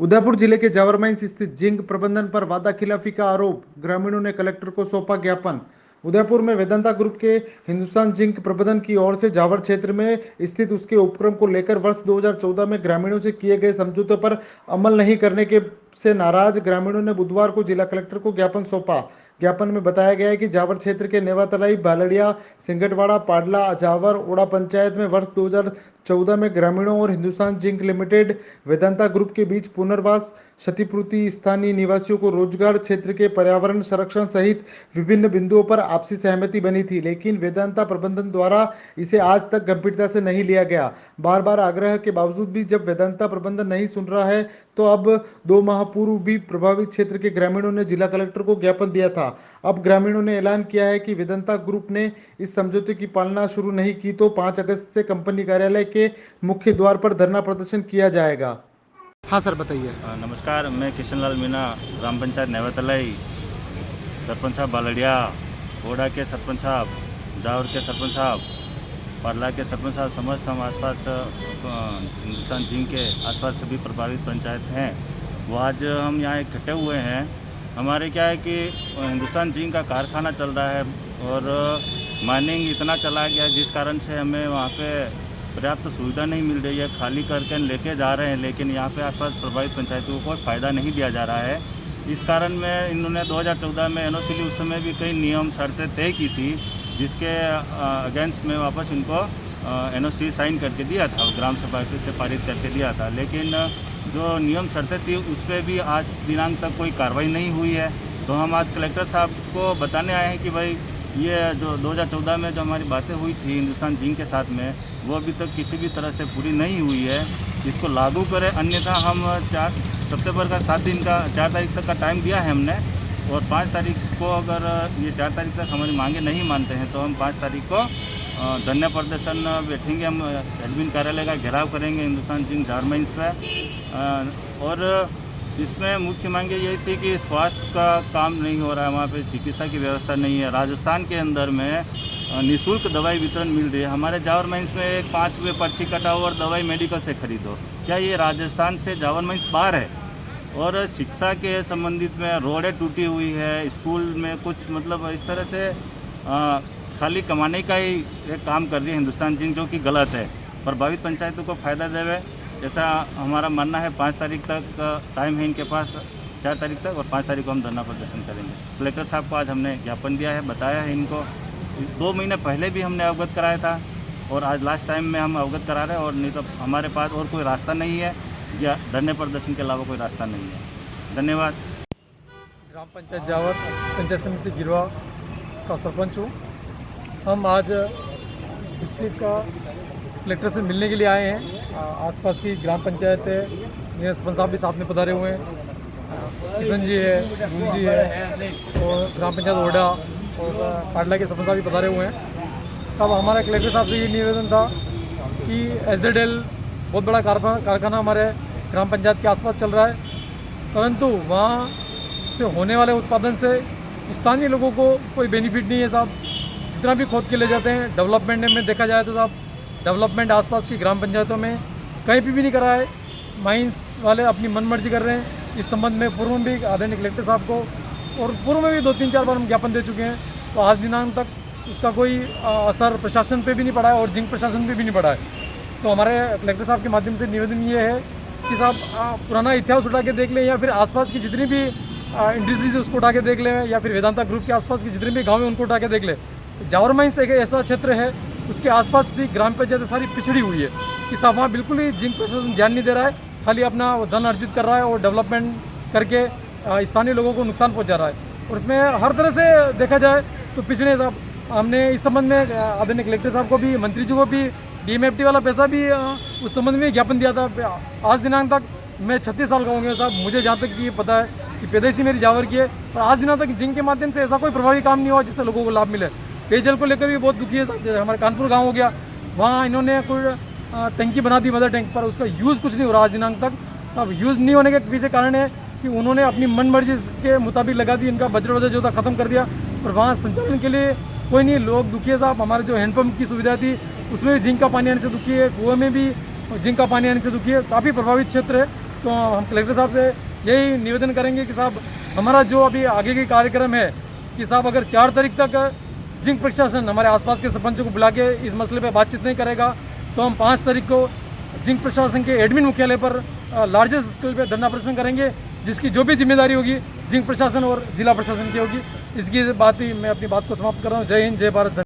उदयपुर जिले के जावर माइंस स्थित जिंक प्रबंधन पर वादाखिलाफी का आरोप, ग्रामीणों ने कलेक्टर को सौंपा ज्ञापन। उदयपुर में वेदांता ग्रुप के हिंदुस्तान जिंक प्रबंधन की ओर से जावर क्षेत्र में स्थित उसके उपक्रम को लेकर वर्ष 2014 में ग्रामीणों से किए गए समझौते पर अमल नहीं करने के से नाराज ग्रामीणों ने बुधवार को जिला कलेक्टर को ज्ञापन सौंपा। ज्ञापन में बताया गया है कि जावर क्षेत्र के नेवातलाई, बालड़िया, सिंगटवाड़ा, पाडला, जावर, ओड़ा पंचायत में वर्ष 2014 में ग्रामीणों और Hindustan zinc limited Vedanta group के बीच पुनर्वास, क्षतिपूर्ति, स्थानीय निवासियों को रोजगार, क्षेत्र के पर्यावरण संरक्षण सहित विभिन्न बिंदुओं पर आपसी सहमति बनी थी, लेकिन वेदांता प्रबंधन द्वारा इसे आज तक गंभीरता से नहीं लिया गया। बार बार आग्रह के बावजूद भी जब वेदांता प्रबंधन नहीं सुन रहा है, तो अब 2 माह पूर्व भी प्रभावित क्षेत्र के ग्रामीणों ने जिला कलेक्टर को ज्ञापन दिया था। अब ग्रामीणों ने ऐलान किया है कि वेदांता ग्रुप ने इस समझौते की पालना शुरू नहीं की तो 5 अगस्त से कंपनी कार्यालय के मुख्य द्वार पर धरना प्रदर्शन किया जाएगा। हाँ सर, बताइए। नमस्कार, मैं किशन लाल मीना, ग्राम पंचायत नेवातलाई, सरपंच साहब बालड़िया, ओडा के सरपंच साहब, जावर के सरपंच साहब, पारला के सरपंच साहब, समस्त हम आसपास हिंदुस्तान जिंक के आसपास सभी प्रभावित पंचायत हैं, वो आज हम यहाँ इकट्ठे हुए हैं। हमारे क्या है कि हिंदुस्तान जिंक का कारखाना चल रहा है और माइनिंग इतना चला गया जिस कारण से हमें वहाँ पे पर्याप्त सुविधा नहीं मिल रही है। खाली करके लेके जा रहे हैं, लेकिन यहाँ पे आसपास प्रभावित पंचायतों को कोई फ़ायदा नहीं दिया जा रहा है। इस कारण में इन्होंने 2014 में एनओसी ली, उस समय भी कई नियम शर्तें तय की थी, जिसके अगेंस्ट में वापस इनको एनओसी साइन करके दिया था, ग्राम सभा से पारित करके दिया था। लेकिन जो नियम शर्तें थी उस पर भी आज दिनांक तक कोई कार्रवाई नहीं हुई है। तो हम आज कलेक्टर साहब को बताने आए हैं कि भाई ये जो 2014 में जो हमारी बातें हुई थी हिंदुस्तान जिंक के साथ में, वो अभी तक किसी भी तरह से पूरी नहीं हुई है, इसको लागू करें, अन्यथा हम 4 सितंबर का 7 दिन का 4 तारीख तक का टाइम दिया है हमने, और 5 तारीख को अगर ये 4 तारीख तक हमारी मांगे नहीं मानते हैं तो हम 5 तारीख को धरना प्रदर्शन बैठेंगे, हम एडमिन कार्यालय का घेराव करेंगे हिंदुस्तान जिंक जावर माइंस पे। और इसमें मुख्य मांगे यही थी कि स्वास्थ्य का काम नहीं हो रहा है, वहाँ पे चिकित्सा की व्यवस्था नहीं है। राजस्थान के अंदर में निःशुल्क दवाई वितरण मिल रही है, हमारे जावर माइंस में एक 5 रुपये पर्ची कटाओ और दवाई मेडिकल से खरीदो। क्या ये राजस्थान से जावर माइंस बाहर है? और शिक्षा के संबंधित में रोडें टूटी हुई है, स्कूल में कुछ मतलब इस तरह से खाली कमाने का ही एक काम कर रही है हिंदुस्तान जिंक, जो कि गलत है। प्रभावित पंचायतों को फ़ायदा देवे ऐसा हमारा मानना है। 5 तारीख तक टाइम है इनके पास, 4 तारीख तक, और 5 तारीख को हम धरना प्रदर्शन करेंगे। कलेक्टर साहब को आज हमने ज्ञापन दिया है, बताया है इनको। 2 महीने पहले भी हमने अवगत कराया था और आज लास्ट टाइम में हम अवगत करा रहे हैं, और नहीं तो हमारे पास और कोई रास्ता नहीं है या धरने प्रदर्शन के अलावा कोई रास्ता नहीं है। धन्यवाद। ग्राम पंचायत जावर, पंचायत समिति गिरवा का सरपंच हूँ। हम आज डिस्ट्रिक्ट का कलेक्टर से मिलने के लिए आए हैं। आसपास की ग्राम पंचायत है, मेरे सरपंच साहब भी साथ में पधारे हुए हैं, किशन जी है, गुल जी है, और ग्राम पंचायत ओडा और पाडला के सरपंच साहब भी पधारे हुए हैं। साहब, हमारा कलेक्टर साहब से ये निवेदन था कि एजेडेल बहुत बड़ा कारखाना हमारे ग्राम पंचायत के आसपास चल रहा है, परंतु वहाँ से होने वाले उत्पादन से स्थानीय लोगों को कोई बेनिफिट नहीं है साहब। जितना भी खोद के ले जाते हैं, डेवलपमेंट में देखा जाए तो साहब, डेवलपमेंट आसपास की ग्राम पंचायतों में कहीं भी नहीं करा है। माइंस वाले अपनी मनमर्जी कर रहे हैं। इस संबंध में पूर्व में भी आदरणीय कलेक्टर साहब को और पूर्व में भी 2-3-4 बार हम ज्ञापन दे चुके हैं, तो आज दिनांक तक उसका कोई असर प्रशासन पे भी नहीं पड़ा है और जिंक प्रशासन पे भी नहीं पड़ा है। तो हमारे कलेक्टर साहब के माध्यम से निवेदन ये है कि साहब पुराना इतिहास उठा के देख लें, या फिर आसपास की जितनी भी इंडस्ट्रीज उसको उठा के देख लें, या फिर वेदांता ग्रुप के आसपास की जितने भी गाँव हैं उनको उठा के देख लें। जावर माइंस एक ऐसा क्षेत्र है, उसके आसपास भी ग्राम पंचायत सारी पिछड़ी हुई है कि साहब वहाँ बिल्कुल ही जिंक प्रशासन ध्यान नहीं दे रहा है, खाली अपना धन अर्जित कर रहा है और डेवलपमेंट करके स्थानीय लोगों को नुकसान पहुँचा रहा है। और इसमें हर तरह से देखा जाए तो पिछड़े साहब, हमने इस संबंध में आदरणीय कलेक्टर साहब को भी, मंत्री जी को भी डीएमएफटी वाला पैसा भी उस संबंध में ज्ञापन दिया था। आज दिनांक तक मैं 36 साल का हो गया साहब, मुझे जहाँ तक ये पता है कि पैदाइशी मेरी जावर की है, और आज दिनों तक जिंक के माध्यम से ऐसा कोई प्रभावी काम नहीं हुआ जिससे लोगों को लाभ मिले। पेयजल को लेकर भी बहुत दुखी है साहब। जैसे हमारे कानपुर गाँव हो गया, वहाँ इन्होंने कोई टंकी बना दी मदर टैंक पर, उसका यूज़ कुछ नहीं हो रहा आज दिनांक तक साहब। यूज़ नहीं होने के पीछे कारण है कि उन्होंने अपनी मनमर्जी के मुताबिक लगा दी, इनका बजट जो था ख़त्म कर दिया, और वहाँ संचालन के लिए कोई नहीं, लोग दुखी है साहब। हमारे जो हैंडपम्प की सुविधा थी उसमें भी जिंक का पानी आने से दुखी है, कुएँ में भी जिंक का पानी आने से दुखी है। काफ़ी प्रभावित क्षेत्र है। तो हम कलेक्टर साहब से यही निवेदन करेंगे कि साहब हमारा जो अभी आगे के कार्यक्रम है कि साहब अगर 4 तारीख तक जिंक प्रशासन हमारे आसपास के सरपंचों को बुला के इस मसले पे बातचीत नहीं करेगा तो हम 5 तारीख को जिंक प्रशासन के एडमिन मुख्यालय पर लार्जेस्ट स्केल पे धरना प्रदर्शन करेंगे, जिसकी जो भी जिम्मेदारी होगी जिंक प्रशासन और जिला प्रशासन की होगी। इसकी बात ही मैं अपनी बात को समाप्त कर रहा हूँ। जय हिंद, जय भारत।